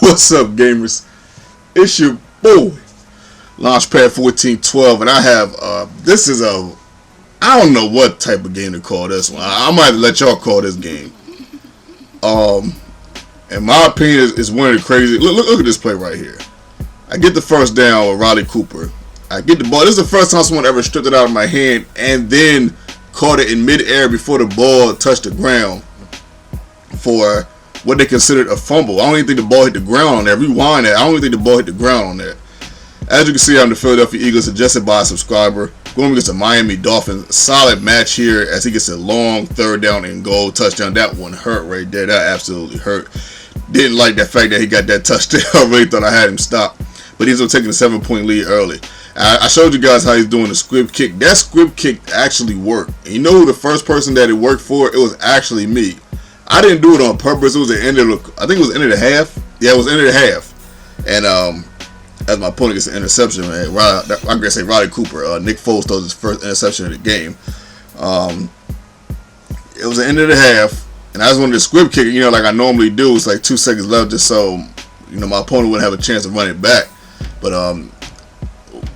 What's up, gamers? It's your boy, Launchpad 1412, and I have this is I don't know what type of game to call this one. I might let y'all call this game. In my opinion, is one of the crazy. Look at this play right here. I get the first down with Riley Cooper. I get the ball. This is the first time someone ever stripped it out of my hand and then caught it in midair before the ball touched the ground for what they considered a fumble. I don't even think the ball hit the ground on that. Rewind that. I don't even think the ball hit the ground on that. As you can see, I'm the Philadelphia Eagles, suggested by a subscriber, going against the Miami Dolphins. Solid match here as he gets a long third down and goal touchdown. That one hurt right there. That absolutely hurt. Didn't like the fact that he got that touchdown. I really thought I had him stopped. But he's taking a 7-point lead early. I showed you guys how he's doing the squib kick. That squib kick actually worked. And you know who the first person that it worked for? It was actually me. I didn't do it on purpose. It was the end of the, I think it was the end of the half. Yeah, it was the end of the half. And as my opponent gets an interception, man, I'm gonna say Riley Cooper. Nick Foles throws his first interception of the game. It was the end of the half, and I just wanted to squib kick it, like I normally do. It's like 2 seconds left, just so my opponent wouldn't have a chance to run it back. But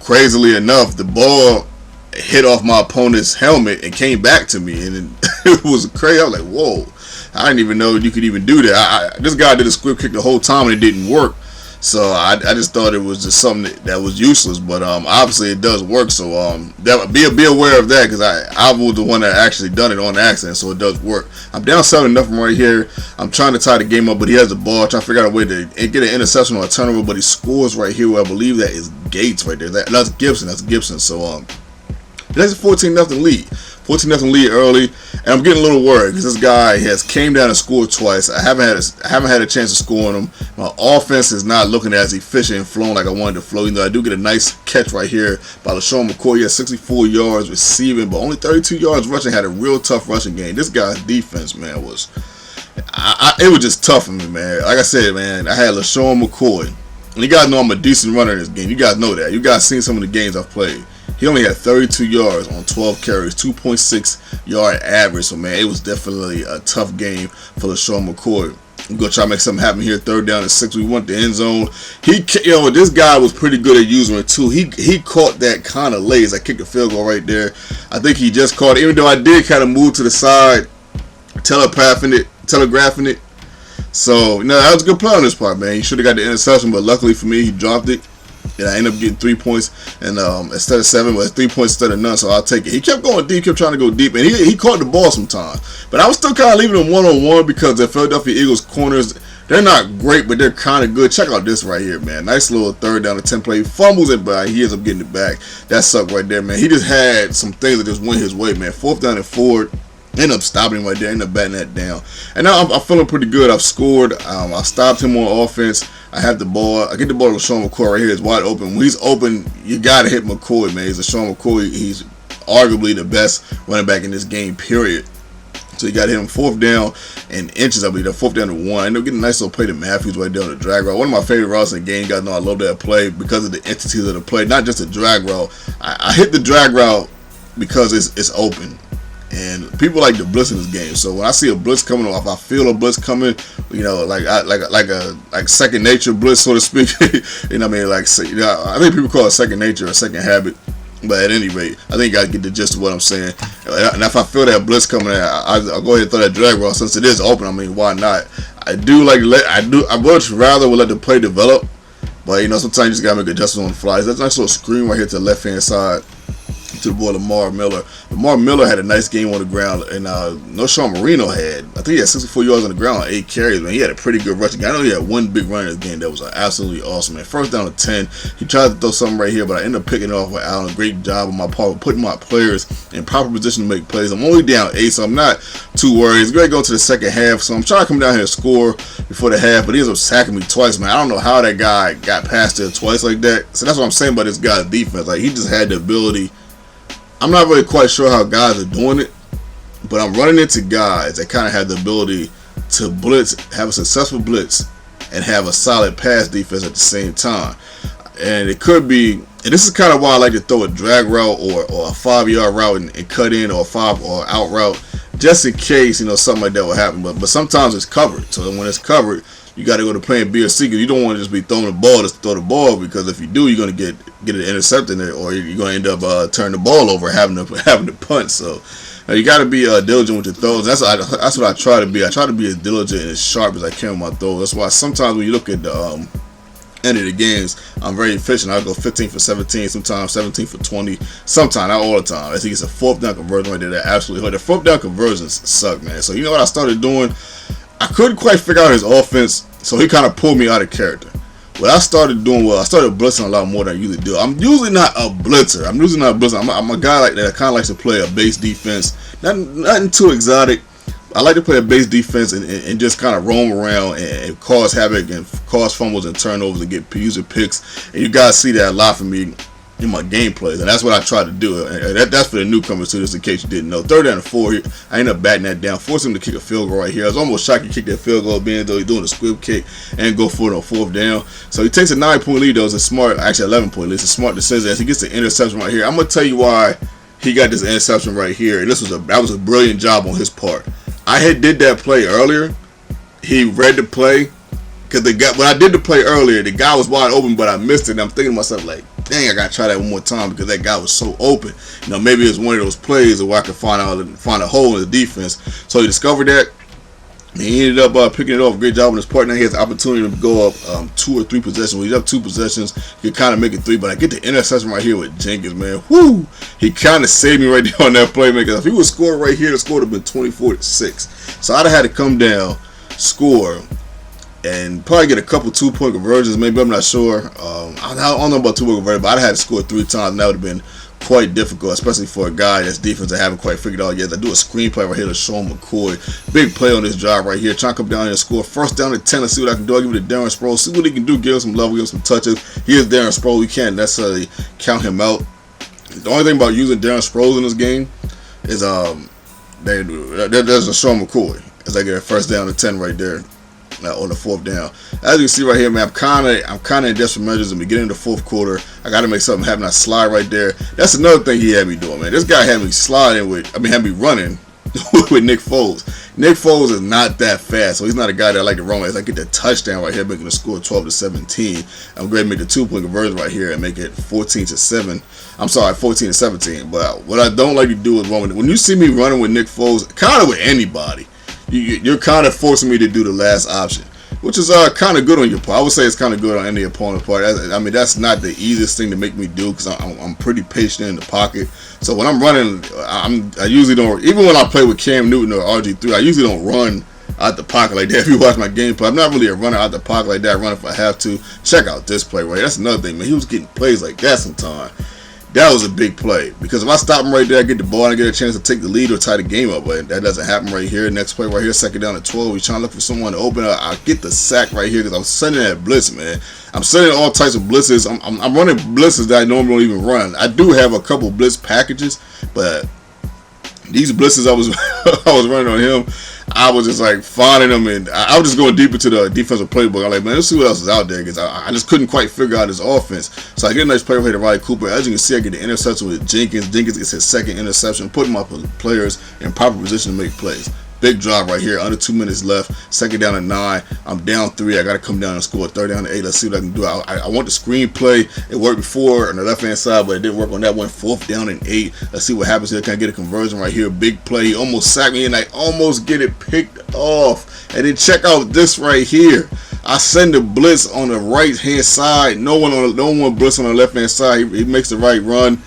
crazily enough, the ball hit off my opponent's helmet and came back to me, and it was crazy. I was like, whoa. I didn't even know you could even do that. This guy did a squib kick the whole time and it didn't work. So I just thought it was just something that was useless. But obviously it does work. So be aware of that, because I was the one that actually done it on accident. So it does work. I'm down 7-0 right here. I'm trying to tie the game up, but he has the ball. Trying to figure out a way to get an interception or a turnover. But he scores right here. Where I believe that is Gates right there. That's Gibson. That's Gibson. So that's a 14-0 lead. 14-0 lead early, and I'm getting a little worried because this guy has came down and scored twice. I haven't had a chance to score on him. My offense is not looking as efficient and flowing like I wanted to flow. I do get a nice catch right here by LaShawn McCoy. He has 64 yards receiving, but only 32 yards rushing. Had a real tough rushing game. This guy's defense, man, was it was just tough for me, man. Like I said, man, I had LaShawn McCoy, and you guys know I'm a decent runner in this game. You guys know that. You guys seen some of the games I've played. He only had 32 yards on 12 carries, 2.6 yard average. So, man, it was definitely a tough game for LaShawn McCoy. We're going to try to make something happen here. 3rd down and 6. We want the end zone. This guy was pretty good at using it, too. He caught that kind of late as I kicked a field goal right there. I think he just caught it, even though I did kind of move to the side, telegraphing it. So, that was a good play on this part, man. He should have got the interception, but luckily for me, he dropped it. And I ended up getting 3 points, and instead of 7, but 3 points instead of none, so I'll take it. He kept going deep, kept trying to go deep, and he caught the ball sometimes. But I was still kind of leaving him one-on-one because the Philadelphia Eagles corners, they're not great, but they're kind of good. Check out this right here, man. Nice little 3rd down and 10 play. Fumbles it, but he ends up getting it back. That sucked right there, man. He just had some things that just went his way, man. 4th down and 4. End up stopping him right there, end up batting that down. And now I'm feeling pretty good. I've scored. I stopped him on offense. I have the ball. I get the ball to LaShawn McCoy right here. It's wide open. When he's open, you got to hit McCoy, man. He's LaShawn McCoy. He's arguably the best running back in this game, period. So you got to hit him 4th down and inches, I believe. 4th down to 1. I end up getting a nice little play to Matthews right there on the drag route. One of my favorite routes in the game. You guys know I love that play because of the entities of the play, not just the drag route. I hit the drag route because it's open. And people like to blitz in this game, so when I see a blitz coming off, I feel a blitz coming, like second nature blitz, so to speak. I mean, I think people call it second nature or second habit. But at any rate, I think you guys get the gist of what I'm saying. And if I feel that blitz coming, I'll go ahead and throw that drag route since it is open. I mean, why not? I would rather let the play develop, but sometimes you just gotta make adjustments on the fly. That's a nice little screen right here to the left hand side to the boy Lamar Miller. Lamar Miller had a nice game on the ground, and Sean Marino had, I think he had 64 yards on the ground on 8 carries, man. He had a pretty good rushing game. I know he had one big run in this game that was absolutely awesome, man. 1st down to 10. He tried to throw something right here, but I ended up picking it off with Allen. Great job on my part of putting my players in proper position to make plays. I'm only down 8, so I'm not too worried. It's going to go to the second half, so I'm trying to come down here and score before the half, but he ends up sacking me twice, man. I don't know how that guy got past there twice like that. So that's what I'm saying about this guy's defense. Like, he just had the ability. I'm not really quite sure how guys are doing it, but I'm running into guys that kind of have the ability to blitz, have a successful blitz, and have a solid pass defense at the same time. And it could be, and this is kind of why I like to throw a drag route or a 5-yard route and cut in, or a 5 or out route, just in case something like that will happen. But sometimes it's covered. So when it's covered, you got to go to plan B or C, because you don't want to just be throwing the ball to throw the ball, because if you do, you're going to get it intercepted, or you're going to end up turning the ball over, having to punt. So you got to be diligent with your throws. That's what I try to be. I try to be as diligent and as sharp as I can with my throws. That's why sometimes when you look at the end of the games, I'm very efficient. I'll go 15 for 17, sometimes 17 for 20, sometimes, not all the time. I think it's a fourth down conversion right there that absolutely hurt. The fourth down conversions suck, man. So you know what I started doing? I couldn't quite figure out his offense, so he kind of pulled me out of character. What I started doing was I started blitzing a lot more than I usually do. I'm usually not a blitzer. I'm a guy like that. I kind of likes to play a base defense. Nothing too exotic. I like to play a base defense and just kind of roam around and cause havoc and cause fumbles and turnovers and get user picks. And you guys see that a lot from me in my gameplays, and that's what I try to do. And that's for the newcomers too, just in case you didn't know. 3rd down and 4 here, I ended up batting that down, forcing him to kick a field goal right here. I was almost shocked he kicked that field goal, being though he's doing a squib kick and go for it on 4th down. So he takes a 9-point lead. Though it's a smart, actually 11-point lead. It's a smart decision as he gets the interception right here. I'm gonna tell you why he got this interception right here, and that was a brilliant job on his part. I had did that play earlier. He read the play. Because when I did the play earlier, the guy was wide open, but I missed it. And I'm thinking to myself, like, dang, I got to try that one more time, because that guy was so open. You know, maybe it's one of those plays where I could find a hole in the defense. So he discovered that. And he ended up picking it off. Great job on his part. Now he has the opportunity to go up 2 or 3 possessions. When he's up 2 possessions, he can kind of make it 3. But I get the interception right here with Jenkins, man. Whoo! He kind of saved me right there on that play, man. Because if he would score right here, the score would have been 24-6. So I'd have had to come down, score, and probably get a couple 2-point conversions. Maybe, I'm not sure. I don't know about 2-point conversions, but I'd have had to score 3 times, and that would have been quite difficult, especially for a guy that's defense that haven't quite figured out yet. I do a screenplay right here to Sean McCoy. Big play on this drive right here. Trying to come down here and score. 1st down and 10. Let's see what I can do. I'll give it to Darren Sproles. See what he can do. Give him some love. Give him some touches. He is Darren Sproles. We can't necessarily count him out. The only thing about using Darren Sproles in this game is there's a Sean McCoy as I get a 1st down and 10 right there. On the 4th down. As you can see right here, man, I'm kind of in desperate measures in the beginning of the 4th quarter. I got to make something happen. I slide right there. That's another thing he had me doing, man. This guy had me had me running with Nick Foles. Nick Foles is not that fast, so he's not a guy that I like to run with. As I get that touchdown right here, making the score 12-17. I'm going to make the 2-point conversion right here and make it 14-7. I'm sorry, 14-17. But what I don't like to do is run when you see me running with Nick Foles, kind of with anybody, you're kind of forcing me to do the last option, which is kind of good on your part. I would say it's kind of good on any opponent's part. I mean, that's not the easiest thing to make me do, because I'm pretty patient in the pocket. So when I'm running, I usually don't, even when I play with Cam Newton or RG3, I usually don't run out the pocket like that. If you watch my gameplay, I'm not really a runner out the pocket like that. I run if I have to. Check out this play right. That's another thing, man. He was getting plays like that sometimes. That was a big play, because if I stop him right there, I get the ball and I get a chance to take the lead or tie the game up. But that doesn't happen right here. Next play right here, 2nd down and 12. He's trying to look for someone to open up. I get the sack right here because I'm sending that blitz, man. I'm sending all types of blitzes. I'm running blitzes that I normally don't even run. I do have a couple blitz packages, but these blitzes I was I was running on him, I was just like finding them, and I was just going deep into the defensive playbook. I'm like, man, let's see what else is out there, because I just couldn't quite figure out his offense. So I get a nice play right here to Riley Cooper. As you can see, I get the interception with Jenkins. Jenkins gets his 2nd interception, putting my players in proper position to make plays. Big drive right here, under 2 minutes left. 2nd down and 9. I'm down 3. I got to come down and score. 3rd down and 8. Let's see what I can do. I want the screen play. It worked before on the left-hand side, but it didn't work on that one. 4th down and 8. Let's see what happens here. Can I get a conversion right here? Big play. He almost sacked me, and I almost get it picked off. And then check out this right here. I send the blitz on the right-hand side. No one blitz on the left-hand side. He makes the right run.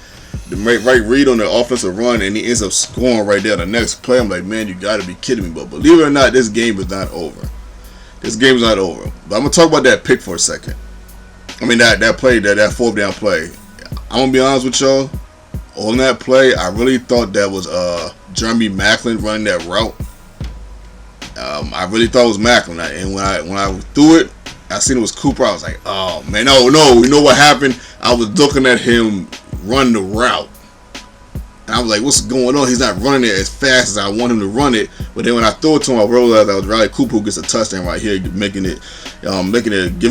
The right read on the offensive run, and he ends up scoring right there. The next play, I'm like, man, you got to be kidding me. But believe it or not, this game is not over. This game is not over. But I'm going to talk about that pick for a second. I mean, that play, that 4th down play. I'm going to be honest with y'all. On that play, I really thought that was Jeremy Maclin running that route. I really thought it was Maclin. And when I threw it, I seen it was Cooper. I was like, oh, man, no. You know what happened? I was looking at him run the route, and I was like, what's going on? He's not running it as fast as I want him to run it. But then when I threw it to him, I realized that was Riley Cooper who gets a touchdown right here, giving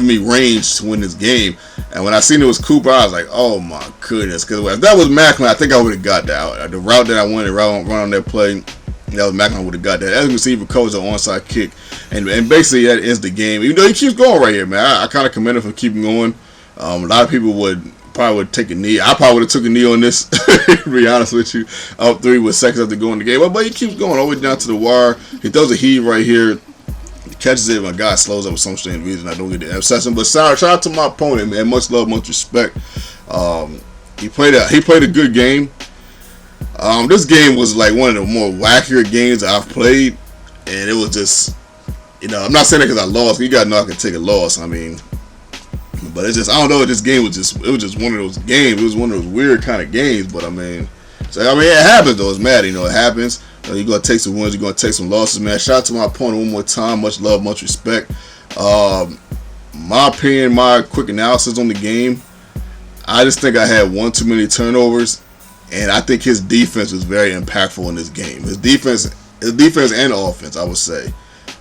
me range to win this game. And when I seen it was Cooper, I was like, oh my goodness, because if that was Macklin, I think I would have got that. The route that I wanted to run on that play, That was McElwain would have got that. As you can see, he recovers an onside kick, and basically that ends the game. Even though he keeps going right here, man. I kind of commend him for keeping going. A lot of people probably would take a knee. I probably would have took a knee on this, to be honest with you. Up 3 with seconds after going the game. But he keeps going all the way down to the wire. He throws a heave right here. He catches it. My guy slows up for some strange reason. I don't get the obsession. But shout out to my opponent, man. Much love, much respect. He played a good game. This game was like one of the more wackier games that I've played. And it was just, I'm not saying that because I lost. You got to know I can take a loss. I mean, but it's just, I don't know. This game was just one of those games. It was one of those weird kind of games. But I mean, it happens though. It's Madden. It happens. You're gonna take some wins. You're gonna take some losses, man. Shout out to my opponent one more time. Much love, much respect. My opinion, my quick analysis on the game. I just think I had one too many turnovers, and I think his defense was very impactful in this game. His defense and offense, I would say.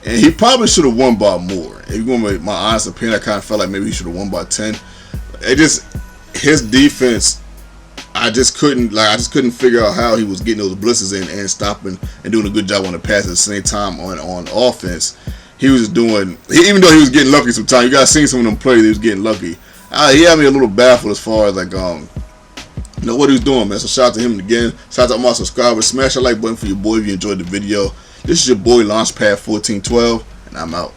And he probably should have won by more. If you're going to my honest opinion, I kind of felt like maybe he should have won by 10. His defense, I just couldn't figure out how he was getting those blitzes in and stopping and doing a good job on the pass at the same time on offense. He was just doing, even though he was getting lucky sometimes, you guys seen some of them plays, he was getting lucky. He had me a little baffled as far as like, what he was doing, man. So shout out to him again. Shout out to all my subscribers. Smash that like button for your boy if you enjoyed the video. This is your boy Launchpad 1412, and I'm out.